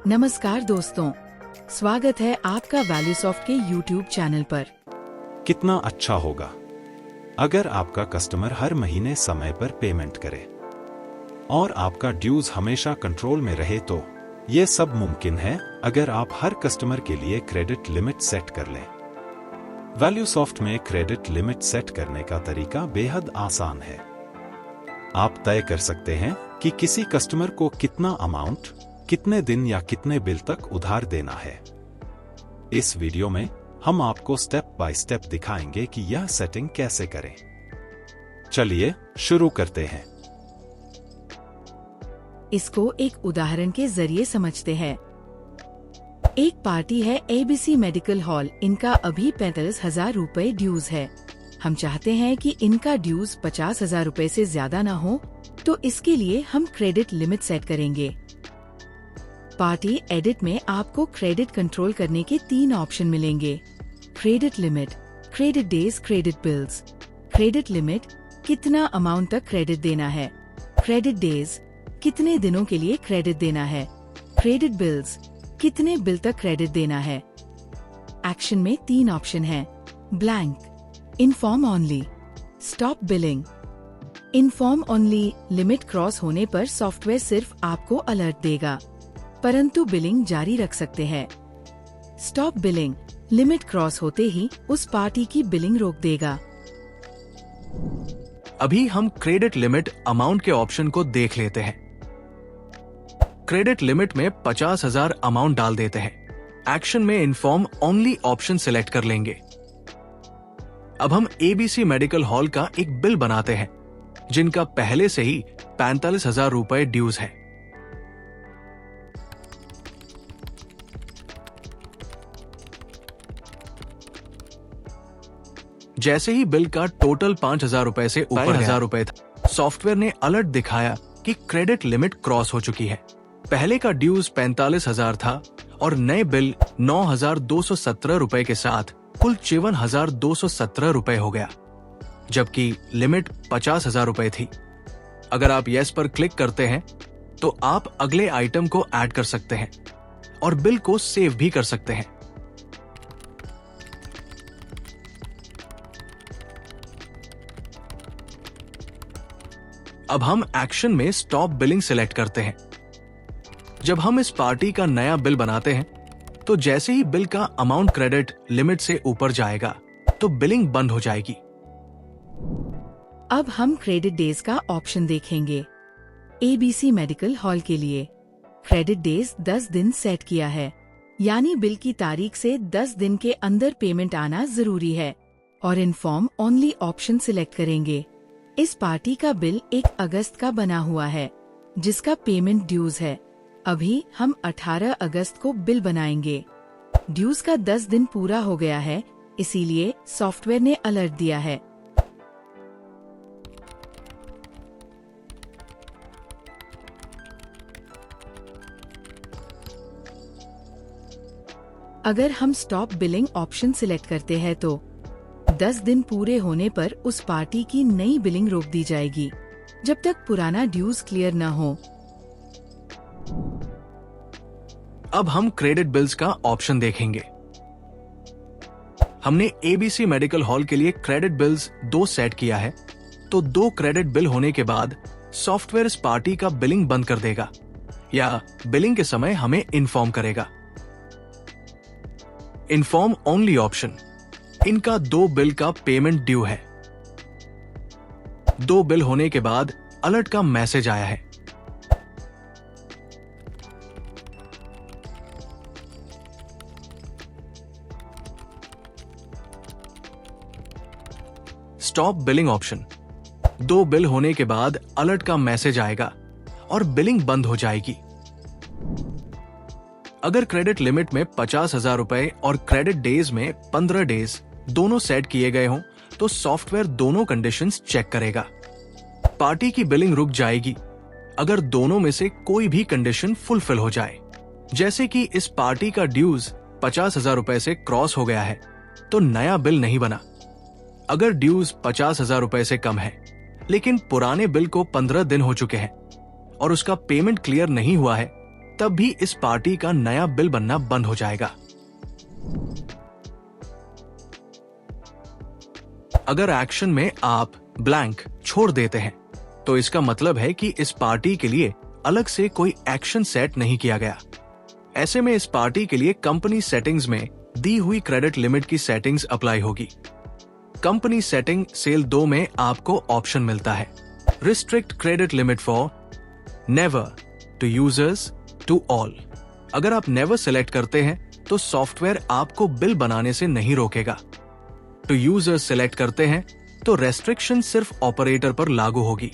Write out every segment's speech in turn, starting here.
नमस्कार दोस्तों, स्वागत है आपका वैल्यूसॉफ्ट के YouTube चैनल पर। कितना अच्छा होगा अगर आपका कस्टमर हर महीने समय पर पेमेंट करे और आपका ड्यूज हमेशा कंट्रोल में रहे। तो ये सब मुमकिन है अगर आप हर कस्टमर के लिए क्रेडिट लिमिट सेट कर लें। वैल्यूसॉफ्ट में क्रेडिट लिमिट सेट करने का तरीका बेहद आसान है। आप तय कर सकते हैं कि किसी कस्टमर को कितना अमाउंट, कितने दिन या कितने बिल तक उधार देना है। इस वीडियो में हम आपको स्टेप बाय स्टेप दिखाएंगे कि यह सेटिंग कैसे करें। चलिए शुरू करते हैं। इसको एक उदाहरण के जरिए समझते हैं। एक पार्टी है ABC मेडिकल हॉल। इनका अभी 45,000 रुपए ड्यूज है। हम चाहते हैं कि इनका ड्यूज 50,000 रुपए से ज्यादा ना हो, तो इसके लिए हम क्रेडिट लिमिट सेट करेंगे। पार्टी एडिट में आपको क्रेडिट कंट्रोल करने के 3 ऑप्शन मिलेंगे। Credit limit, credit days, credit bills. Credit limit, कितना अमाउंट तक क्रेडिट देना है। क्रेडिट डेज, कितने दिनों के लिए क्रेडिट देना है। क्रेडिट बिल्स, कितने बिल तक क्रेडिट देना है। एक्शन में 3 ऑप्शन हैं। Blank, inform only, stop billing. Inform only, limit cross होने पर सॉफ्टवेयर सिर्फ आपको अलर्ट देगा, परंतु बिलिंग जारी रख सकते हैं। स्टॉप बिलिंग, लिमिट क्रॉस होते ही उस पार्टी की बिलिंग रोक देगा। अभी हम क्रेडिट लिमिट अमाउंट के ऑप्शन को देख लेते हैं। क्रेडिट लिमिट में 50,000 अमाउंट डाल देते हैं। एक्शन में इन्फॉर्म ओनली ऑप्शन सिलेक्ट कर लेंगे। अब हम ABC मेडिकल हॉल का एक बिल बनाते हैं, जिनका पहले से ही 45,000 रुपए ड्यूज है। जैसे ही बिल का टोटल 5,000 रुपए से ऊपर 1,000 रुपए था, सॉफ्टवेयर ने अलर्ट दिखाया कि क्रेडिट लिमिट क्रॉस हो चुकी है। पहले का ड्यूज 45,000 था और नए बिल 9,217 रुपए के साथ कुल 54,217 रुपए हो गया, जबकि लिमिट 50,000 रुपए थी। अगर आप यस पर क्लिक करते हैं तो आप अगले आइटम को ऐड कर सकते हैं और बिल को सेव भी कर सकते हैं। अब हम एक्शन में स्टॉप बिलिंग सिलेक्ट करते हैं। जब हम इस पार्टी का नया बिल बनाते हैं, तो जैसे ही बिल का अमाउंट क्रेडिट लिमिट से ऊपर जाएगा, तो बिलिंग बंद हो जाएगी। अब हम क्रेडिट डेज का ऑप्शन देखेंगे। ABC मेडिकल हॉल के लिए क्रेडिट डेज 10 दिन सेट किया है, यानी बिल की तारीख से 10 दिन के अंदर पेमेंट आना जरूरी है, और इन्फॉर्म ओनली ऑप्शन सिलेक्ट करेंगे। इस पार्टी का बिल 1 अगस्त का बना हुआ है, जिसका पेमेंट ड्यूज है। अभी हम 18 अगस्त को बिल बनाएंगे। ड्यूज का 10 दिन पूरा हो गया है, इसीलिए सॉफ्टवेयर ने अलर्ट दिया है। अगर हम स्टॉप बिलिंग ऑप्शन सिलेक्ट करते हैं तो 10 दिन पूरे होने पर उस पार्टी की नई बिलिंग रोक दी जाएगी, जब तक पुराना ड्यूज क्लियर न हो। अब हम क्रेडिट बिल्स का ऑप्शन देखेंगे। हमने ABC मेडिकल हॉल के लिए क्रेडिट बिल्स 2 सेट किया है, तो 2 क्रेडिट बिल होने के बाद सॉफ्टवेयर इस पार्टी का बिलिंग बंद कर देगा या बिलिंग के समय हमें इन्फॉर्म करेगा। इन्फॉर्म ओनली ऑप्शन, इनका 2 बिल का पेमेंट ड्यू है। 2 बिल होने के बाद अलर्ट का मैसेज आया है। स्टॉप बिलिंग ऑप्शन, 2 बिल होने के बाद अलर्ट का मैसेज आएगा और बिलिंग बंद हो जाएगी। अगर क्रेडिट लिमिट में 50,000 रुपए और क्रेडिट डेज में 15 डेज दोनों सेट किए गए हों, तो सॉफ्टवेयर दोनों कंडीशंस चेक करेगा। पार्टी की बिलिंग रुक जाएगी अगर दोनों में से कोई भी कंडीशन फुलफिल हो जाए। जैसे कि इस पार्टी का ड्यूज 50,000 रुपए से क्रॉस हो गया है, तो नया बिल नहीं बना। अगर ड्यूज 50,000 रुपए से कम है, लेकिन पुराने बिल को 15 दिन हो चुके हैं और उसका पेमेंट क्लियर नहीं हुआ है, तब भी इस पार्टी का नया बिल बनना बंद हो जाएगा। अगर एक्शन में आप ब्लैंक छोड़ देते हैं तो इसका मतलब है कि इस पार्टी के लिए अलग से कोई एक्शन सेट नहीं किया गया। ऐसे में इस पार्टी के लिए कंपनी सेटिंग्स में दी हुई क्रेडिट लिमिट की सेटिंग्स अप्लाई होगी। कंपनी सेटिंग सेल 2 में आपको ऑप्शन मिलता है restrict credit limit for never to users to all. अगर आप नेवर सेलेक्ट करते हैं तो सॉफ्टवेयर आपको बिल बनाने से नहीं रोकेगा। टू यूजर्स सेलेक्ट करते हैं तो रेस्ट्रिक्शन सिर्फ ऑपरेटर पर लागू होगी।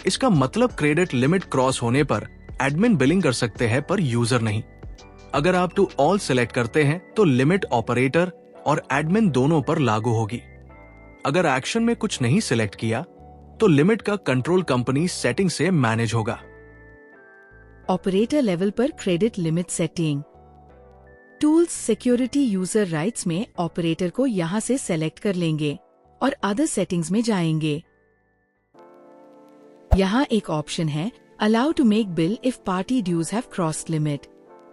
इसका मतलब क्रेडिट लिमिट क्रॉस होने पर एडमिन बिलिंग कर सकते हैं पर यूजर नहीं। अगर आप टू ऑल सेलेक्ट करते हैं तो लिमिट ऑपरेटर और एडमिन दोनों पर लागू होगी। अगर एक्शन में कुछ नहीं सिलेक्ट किया तो लिमिट का कंट्रोल कंपनी सेटिंग से मैनेज होगा। ऑपरेटर लेवल पर credit limit setting. Tools security user rights में ऑपरेटर को यहां से सेलेक्ट कर लेंगे और अदर सेटिंग्स में जाएंगे। यहाँ एक ऑप्शन है allow to make bill if party dues have crossed limit.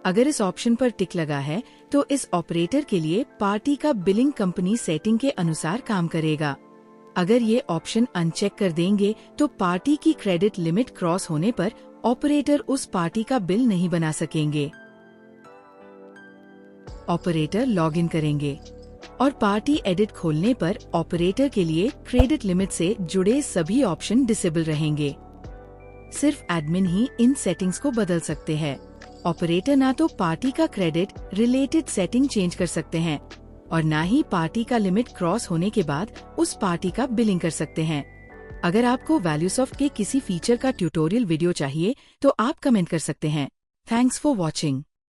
अगर इस ऑप्शन पर टिक लगा है तो इस ऑपरेटर के लिए पार्टी का बिलिंग कंपनी सेटिंग के अनुसार काम करेगा। अगर ये ऑप्शन अनचेक कर देंगे तो पार्टी की क्रेडिट लिमिट क्रॉस होने पर ऑपरेटर उस पार्टी का बिल नहीं बना सकेंगे। ऑपरेटर लॉग इन करेंगे और पार्टी एडिट खोलने पर ऑपरेटर के लिए क्रेडिट लिमिट से जुड़े सभी ऑप्शन डिसेबल रहेंगे। सिर्फ एडमिन ही इन सेटिंग्स को बदल सकते हैं। ऑपरेटर ना तो पार्टी का क्रेडिट रिलेटेड सेटिंग चेंज कर सकते हैं और ना ही पार्टी का लिमिट क्रॉस होने के बाद उस पार्टी का बिलिंग कर सकते हैं। अगर आपको वैल्यूसॉफ्ट के किसी फीचर का ट्यूटोरियल वीडियो चाहिए तो आप कमेंट कर सकते हैं। Thanks for watching.